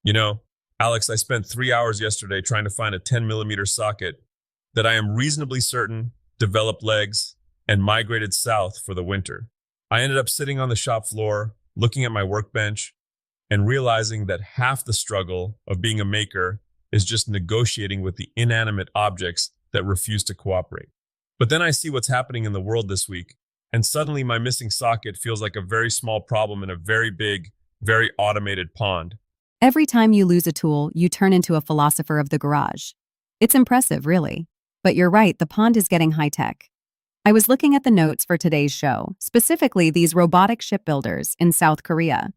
You know, Alex, I spent 3 hours yesterday trying to find a 10 millimeter socket that I am reasonably certain developed legs and migrated south for the winter. I ended up sitting on the shop floor, looking at my workbench, and realizing that half the struggle of being a maker is just negotiating with the inanimate objects that refuse to cooperate. But then I see what's happening in the world this week, and suddenly my missing socket feels like a very small problem in a very big, very automated pond. Every time you lose a tool, you turn into a philosopher of the garage. It's impressive, really. But you're right, the pond is getting high-tech. I was looking at the notes for today's show, specifically these robotic shipbuilders in South Korea.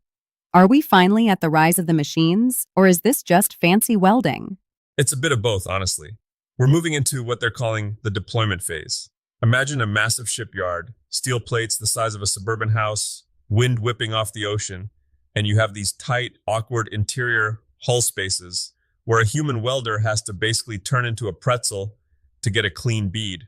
Are we finally at the rise of the machines, or is this just fancy welding? It's a bit of both, honestly. We're moving into what they're calling the deployment phase. Imagine a massive shipyard, steel plates the size of a suburban house, wind whipping off the ocean, and you have these tight, awkward interior hull spaces where a human welder has to basically turn into a pretzel to get a clean bead.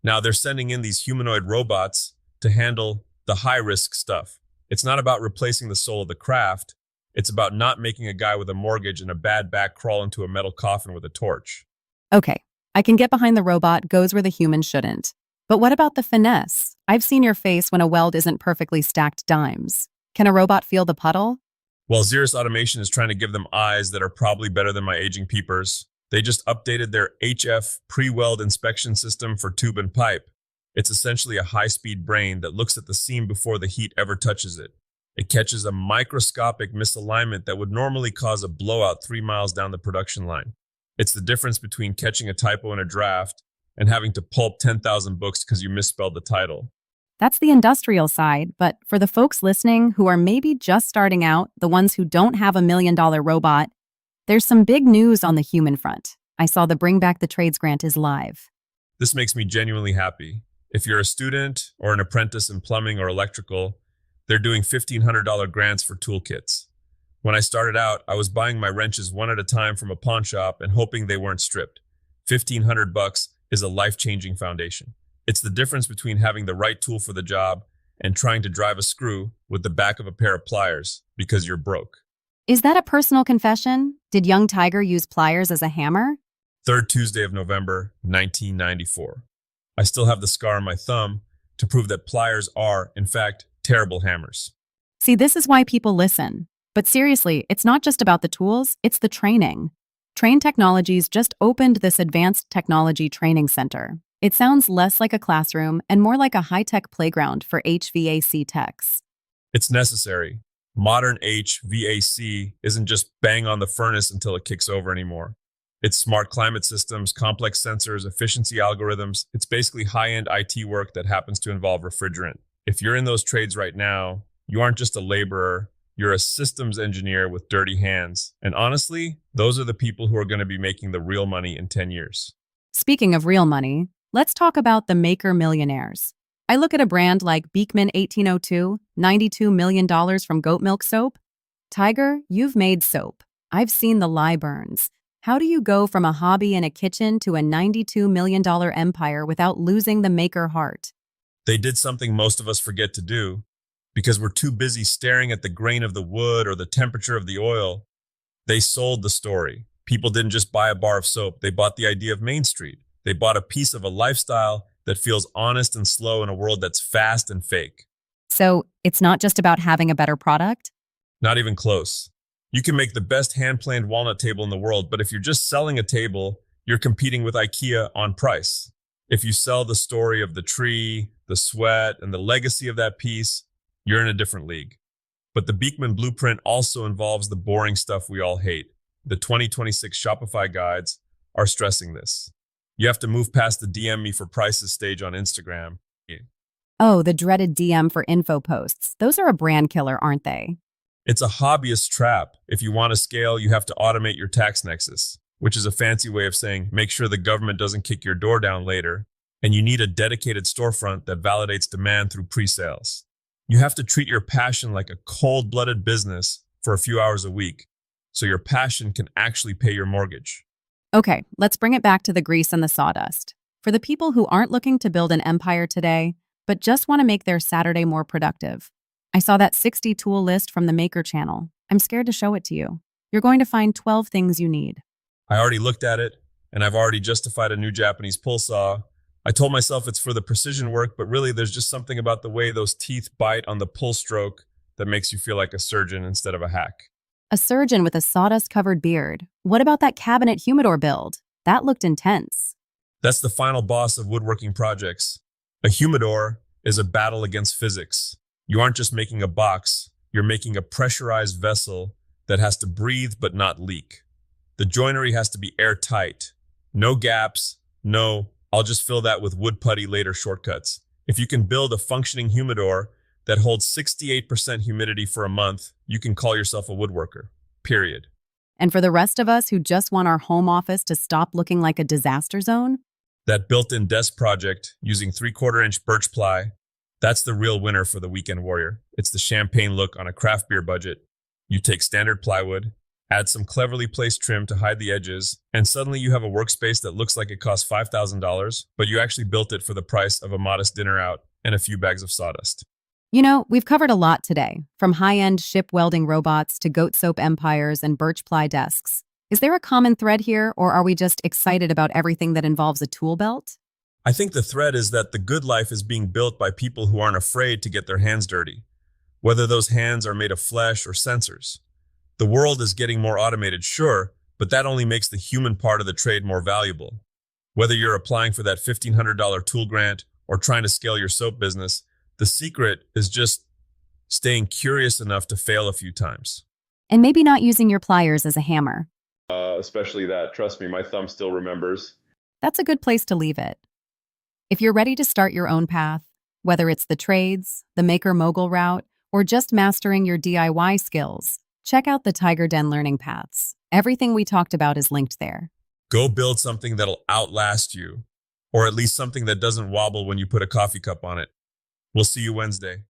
Now they're sending in these humanoid robots to handle the high-risk stuff. It's not about replacing the soul of the craft. It's about not making a guy with a mortgage and a bad back crawl into a metal coffin with a torch. Okay, I can get behind the robot goes where the human shouldn't. But what about the finesse? I've seen your face when a weld isn't perfectly stacked dimes. Can a robot feel the puddle? While Xeris Automation is trying to give them eyes that are probably better than my aging peepers, they just updated their HF pre-weld inspection system for tube and pipe. It's essentially a high-speed brain that looks at the seam before the heat ever touches it. It catches a microscopic misalignment that would normally cause a blowout 3 miles down the production line. It's the difference between catching a typo in a draft and having to pulp 10,000 books because you misspelled the title. That's the industrial side, but for the folks listening who are maybe just starting out, the ones who don't have $1 million robot, there's some big news on the human front. I saw the Bring Back the Trades grant is live. This makes me genuinely happy. If you're a student or an apprentice in plumbing or electrical, they're doing $1,500 grants for toolkits. When I started out, I was buying my wrenches one at a time from a pawn shop and hoping they weren't stripped. $1,500 is a life-changing foundation. It's the difference between having the right tool for the job and trying to drive a screw with the back of a pair of pliers because you're broke. Is that a personal confession? Did young Tiger use pliers as a hammer? Third Tuesday of November, 1994. I still have the scar on my thumb to prove that pliers are, in fact, terrible hammers. See, this is why people listen. But seriously, it's not just about the tools, it's the training. Train Technologies just opened this advanced technology training center. It sounds less like a classroom and more like a high-tech playground for HVAC techs. It's necessary. Modern HVAC isn't just bang on the furnace until it kicks over anymore. It's smart climate systems, complex sensors, efficiency algorithms. It's basically high-end IT work that happens to involve refrigerant. If you're in those trades right now, you aren't just a laborer, you're a systems engineer with dirty hands. And honestly, those are the people who are going to be making the real money in 10 years. Speaking of real money, let's talk about the maker millionaires. I look at a brand like Beekman 1802, $92 million from goat milk soap. Tiger, you've made soap. I've seen the lye burns. How do you go from a hobby in a kitchen to a $92 million empire without losing the maker heart? They did something most of us forget to do because we're too busy staring at the grain of the wood or the temperature of the oil. They sold the story. People didn't just buy a bar of soap. They bought the idea of Main Street. They bought a piece of a lifestyle that feels honest and slow in a world that's fast and fake. So it's not just about having a better product? Not even close. You can make the best hand-planed walnut table in the world, but if you're just selling a table, you're competing with IKEA on price. If you sell the story of the tree, the sweat, and the legacy of that piece, you're in a different league. But the Beekman blueprint also involves the boring stuff we all hate. The 2026 Shopify guides are stressing this. You have to move past the DM me for prices stage on Instagram. Oh, the dreaded DM for info posts. Those are a brand killer, aren't they? It's a hobbyist trap. If you want to scale, you have to automate your tax nexus, which is a fancy way of saying make sure the government doesn't kick your door down later, and you need a dedicated storefront that validates demand through pre-sales. You have to treat your passion like a cold-blooded business for a few hours a week, so your passion can actually pay your mortgage. Okay, let's bring it back to the grease and the sawdust. For the people who aren't looking to build an empire today, but just want to make their Saturday more productive, I saw that 60 tool list from the Maker channel. I'm scared to show it to you. You're going to find 12 things you need. I already looked at it, and I've already justified a new Japanese pull saw. I told myself it's for the precision work, but really there's just something about the way those teeth bite on the pull stroke that makes you feel like a surgeon instead of a hack. A surgeon with a sawdust-covered beard. What about that cabinet humidor build? That looked intense. That's the final boss of woodworking projects. A humidor is a battle against physics. You aren't just making a box, you're making a pressurized vessel that has to breathe but not leak. The joinery has to be airtight. No gaps, no, I'll just fill that with wood putty later shortcuts. If you can build a functioning humidor that holds 68% humidity for a month, you can call yourself a woodworker, period. And for the rest of us who just want our home office to stop looking like a disaster zone, That built-in desk project using 3/4-inch birch ply, that's the real winner for the weekend warrior. It's the champagne look on a craft beer budget. You take standard plywood, add some cleverly placed trim to hide the edges, and suddenly you have a workspace that looks like it costs $5,000, but you actually built it for the price of a modest dinner out and a few bags of sawdust. we've covered a lot today, from high-end ship welding robots to goat soap empires and birch ply desks. Is there a common thread here, or are we just excited about everything that involves a tool belt? I think the thread is that the good life is being built by people who aren't afraid to get their hands dirty, whether those hands are made of flesh or sensors. The world is getting more automated, sure, but that only makes the human part of the trade more valuable. Whether you're applying for that $1,500 tool grant or trying to scale your soap business, the secret is just staying curious enough to fail a few times. And maybe not using your pliers as a hammer. Especially that, trust me, my thumb still remembers. That's a good place to leave it. If you're ready to start your own path, whether it's the trades, the maker mogul route, or just mastering your DIY skills, check out the TigerDen learning paths. Everything we talked about is linked there. Go build something that'll outlast you, or at least something that doesn't wobble when you put a coffee cup on it. We'll see you Wednesday.